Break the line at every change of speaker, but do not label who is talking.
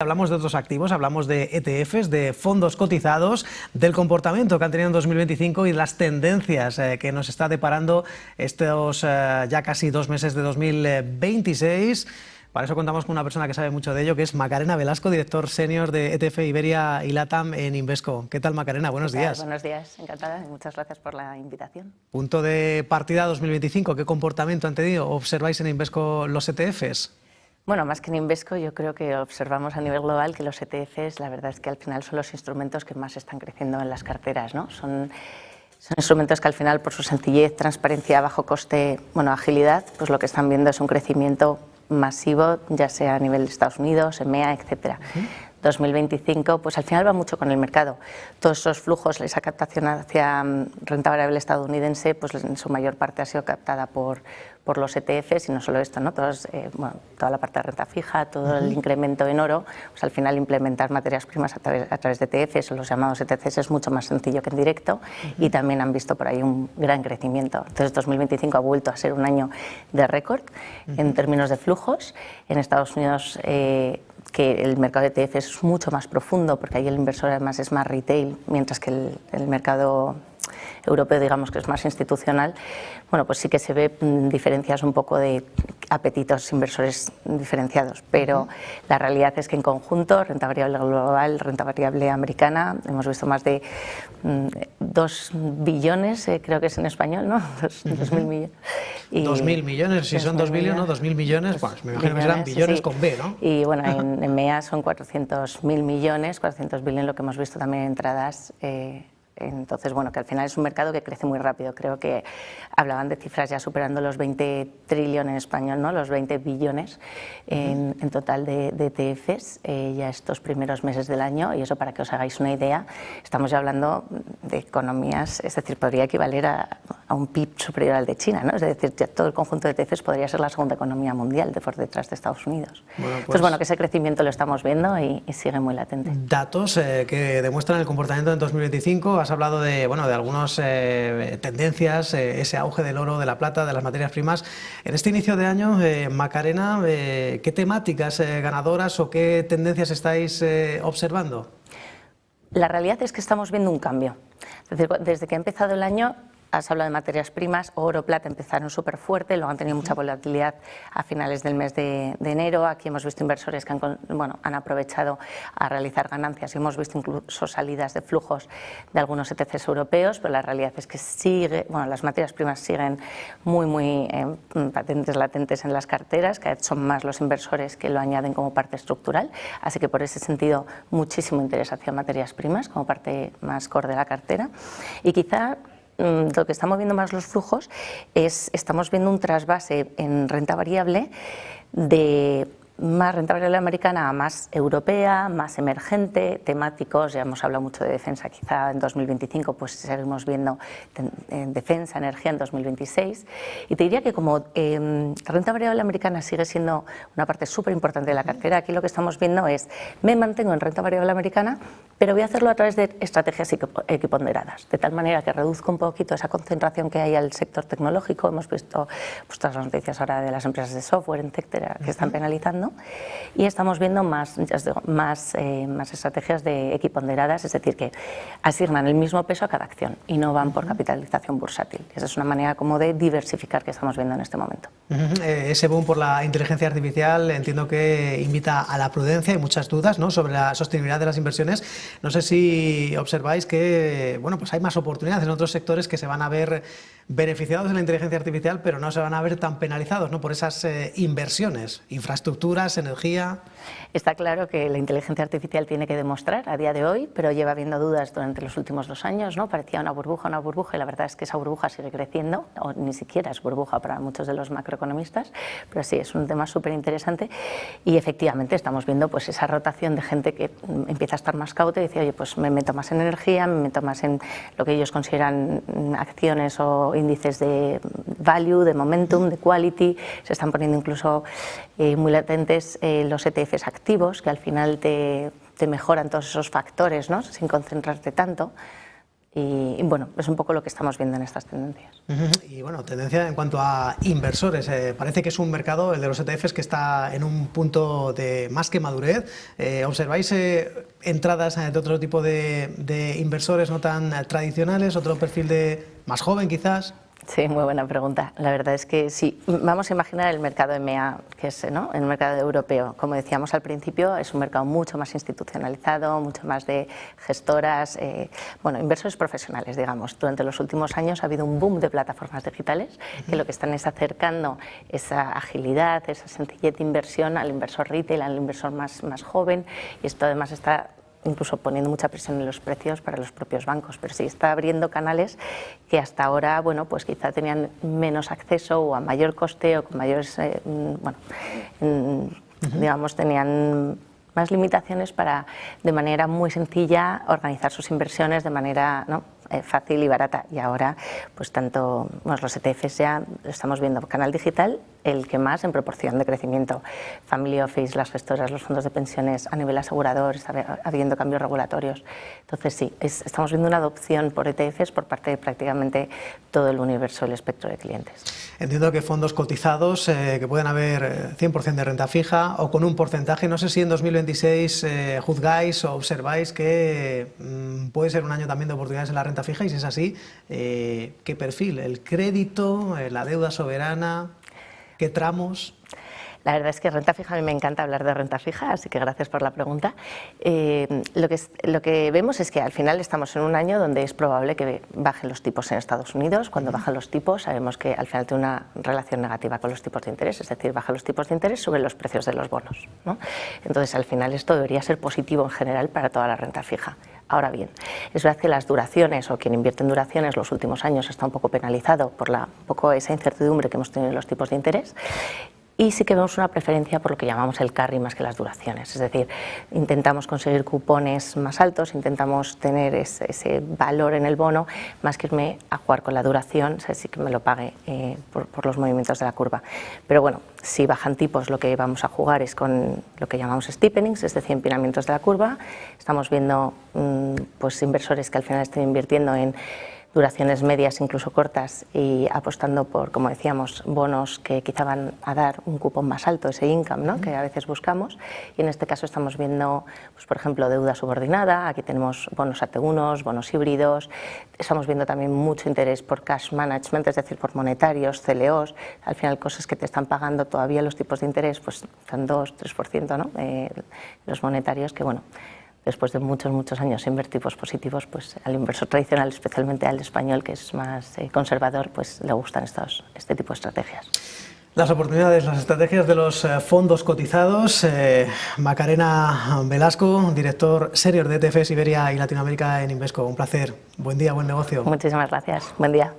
Hablamos de otros activos, hablamos de ETFs, de fondos cotizados, del comportamiento que han tenido en 2025 y las tendencias que nos está deparando estos ya casi 2 meses de 2026. Para eso contamos con una persona que sabe mucho de ello, que es Macarena Velasco, director senior de ETF Iberia y LATAM en Invesco. ¿Qué tal, Macarena? Buenos días.
Buenos días, encantada y muchas gracias por la invitación.
Punto de partida 2025, ¿qué comportamiento han tenido? ¿Observáis en Invesco los ETFs?
Bueno, más que en Invesco, yo creo que observamos a nivel global que los ETFs, la verdad es que al final son los instrumentos que más están creciendo en las carteras, ¿no? Son instrumentos que al final, por su sencillez, transparencia, bajo coste, agilidad, pues lo que están viendo es un crecimiento masivo, ya sea a nivel de Estados Unidos, EMEA, etcétera. 2025, pues al final va mucho con el mercado. Todos esos flujos, esa captación hacia renta variable estadounidense, pues en su mayor parte ha sido captada por los ETFs y no solo esto, ¿no? Toda la parte de renta fija, todo el incremento en oro, pues al final implementar materias primas a través de ETFs o los llamados ETCs es mucho más sencillo que en directo y también han visto por ahí un gran crecimiento. Entonces 2025 ha vuelto a ser un año de récord en términos de flujos. En Estados Unidos que el mercado de ETFs es mucho más profundo porque ahí el inversor además es más retail, mientras que el mercado europeo, digamos que es más institucional, bueno, pues sí que se ve diferencias un poco de apetitos inversores diferenciados, pero la realidad es que en conjunto, renta variable global, renta variable americana, hemos visto más de 2 billones, creo que es en español, ¿no? 2.000 millones.
2.000 millones, si son 2 billones, ¿no? 2.000 millones, pues me imagino que serán billones sí. Con B, ¿no?
Y bueno, en EMEA son 400.000 millones, 400 billones, lo que hemos visto también en entradas. Entonces, bueno, que al final es un mercado que crece muy rápido. Creo que hablaban de cifras ya superando los 20 trillones en español, ¿no? Los 20 billones en total de ETFs ya estos primeros meses del año. Y eso, para que os hagáis una idea, estamos ya hablando de economías, es decir, podría equivaler a un PIB superior al de China, ¿no? Es decir, ya todo el conjunto de ETFs podría ser la segunda economía mundial por detrás de Estados Unidos. Bueno, pues, entonces, bueno, que ese crecimiento lo estamos viendo y sigue muy latente.
Datos que demuestran el comportamiento en 2025. Has hablado de algunas tendencias, ese auge del oro, de la plata, de las materias primas. En este inicio de año, Macarena, ¿qué temáticas ganadoras o qué tendencias estáis observando?
La realidad es que estamos viendo un cambio. Es decir, desde que ha empezado el año, has hablado de materias primas, oro, plata empezaron súper fuerte, luego han tenido mucha volatilidad a finales del mes de enero. Aquí hemos visto inversores que han aprovechado a realizar ganancias y hemos visto incluso salidas de flujos de algunos ETCs europeos, pero la realidad es que las materias primas siguen muy latentes en las carteras, que son más los inversores que lo añaden como parte estructural, así que por ese sentido muchísimo interés hacia materias primas como parte más core de la cartera. Y quizá lo que está moviendo más los flujos estamos viendo un trasvase en renta variable de más renta variable americana a más europea, más emergente, temáticos. Ya hemos hablado mucho de defensa, quizá en 2025 pues seguimos viendo defensa, energía en 2026. Y te diría que como renta variable americana sigue siendo una parte súper importante de la cartera, aquí lo que estamos viendo es, me mantengo en renta variable americana, pero voy a hacerlo a través de estrategias equiponderadas, de tal manera que reduzco un poquito esa concentración que hay al sector tecnológico. Hemos visto pues, todas las noticias ahora de las empresas de software, etcétera, que están penalizando, y estamos viendo más estrategias de equiponderadas, es decir, que asignan el mismo peso a cada acción y no van por capitalización bursátil. Esa es una manera como de diversificar que estamos viendo en este momento.
Ese boom por la inteligencia artificial entiendo que invita a la prudencia y muchas dudas, ¿no?, sobre la sostenibilidad de las inversiones. No sé si observáis que pues hay más oportunidades en otros sectores que se van a ver beneficiados de la inteligencia artificial, pero no se van a ver tan penalizados, ¿no?, por esas inversiones, infraestructuras, energía.
Está claro que la inteligencia artificial tiene que demostrar a día de hoy, pero lleva habiendo dudas durante los últimos 2 años, ¿no? Parecía una burbuja, y la verdad es que esa burbuja sigue creciendo, o ni siquiera es burbuja para muchos de los macroeconomistas, pero sí, es un tema súper interesante y efectivamente estamos viendo pues esa rotación de gente que empieza a estar más cauta y dice, oye, pues me meto más en energía, me meto más en lo que ellos consideran acciones o índices de value, de momentum, de quality. Se están poniendo incluso muy latentes los ETFs activos, que al final te mejoran todos esos factores, ¿no?, sin concentrarte tanto. Y bueno, es un poco lo que estamos viendo en estas tendencias.
Y bueno, tendencia en cuanto a inversores. Parece que es un mercado, el de los ETFs, que está en un punto de más que madurez. ¿Observáis entradas de otro tipo de inversores no tan tradicionales, otro perfil de más joven quizás?
Sí, muy buena pregunta. La verdad es que sí. Vamos a imaginar el mercado EMEA, que es, ¿no?, el mercado europeo. Como decíamos al principio, es un mercado mucho más institucionalizado, mucho más de gestoras, bueno, inversores profesionales, digamos. Durante los últimos años ha habido un boom de plataformas digitales que lo que están es acercando esa agilidad, esa sencillez de inversión al inversor retail, al inversor más joven, y esto además está incluso poniendo mucha presión en los precios para los propios bancos, pero sí está abriendo canales que hasta ahora, bueno, pues quizá tenían menos acceso o a mayor coste o con mayores, digamos, tenían más limitaciones para, de manera muy sencilla, organizar sus inversiones de manera, ¿no?, fácil y barata. Y ahora, pues tanto los ETFs ya estamos viendo canal digital, el que más en proporción de crecimiento. Family Office, las gestoras, los fondos de pensiones, a nivel asegurador, está habiendo cambios regulatorios. Entonces sí, estamos viendo una adopción por ETFs por parte de prácticamente todo el universo, el espectro de clientes.
Entiendo que fondos cotizados, que pueden haber 100% de renta fija o con un porcentaje. No sé si en 2026 juzgáis o observáis que puede ser un año también de oportunidades en la renta fija, y si es así, ¿qué perfil? ¿El crédito, la deuda soberana? ¿Qué tramos?
La verdad es que renta fija, a mí me encanta hablar de renta fija, así que gracias por la pregunta. Lo que vemos es que al final estamos en un año donde es probable que bajen los tipos en Estados Unidos. Cuando bajan los tipos, sabemos que al final tiene una relación negativa con los tipos de interés, es decir, bajan los tipos de interés, suben los precios de los bonos, ¿no? Entonces, al final esto debería ser positivo en general para toda la renta fija. Ahora bien, es verdad que las duraciones, o quien invierte en duraciones los últimos años, está un poco penalizado por esa incertidumbre que hemos tenido en los tipos de interés. Y sí que vemos una preferencia por lo que llamamos el carry más que las duraciones, es decir, intentamos conseguir cupones más altos, intentamos tener ese valor en el bono, más que irme a jugar con la duración, o sea, sí que me lo pague por los movimientos de la curva. Pero bueno, si bajan tipos, lo que vamos a jugar es con lo que llamamos steepenings, es decir, empinamientos de la curva. Estamos viendo pues inversores que al final estén invirtiendo en duraciones medias, incluso cortas, y apostando por, como decíamos, bonos que quizá van a dar un cupón más alto, ese income, ¿no?, que a veces buscamos. Y en este caso estamos viendo, pues, por ejemplo, deuda subordinada. Aquí tenemos bonos AT1, bonos híbridos. Estamos viendo también mucho interés por cash management, es decir, por monetarios, CLOs. Al final, cosas que te están pagando todavía los tipos de interés, pues están 2-3%, ¿no?, los monetarios, que bueno, después de muchos años sin ver tipos positivos, pues al inversor tradicional, especialmente al español, que es más conservador, pues le gustan este tipo de estrategias.
Las oportunidades, las estrategias de los fondos cotizados. Macarena Velasco, director senior de ETFs Iberia y Latinoamérica en Invesco. Un placer. Buen día, buen negocio.
Muchísimas gracias. Buen día.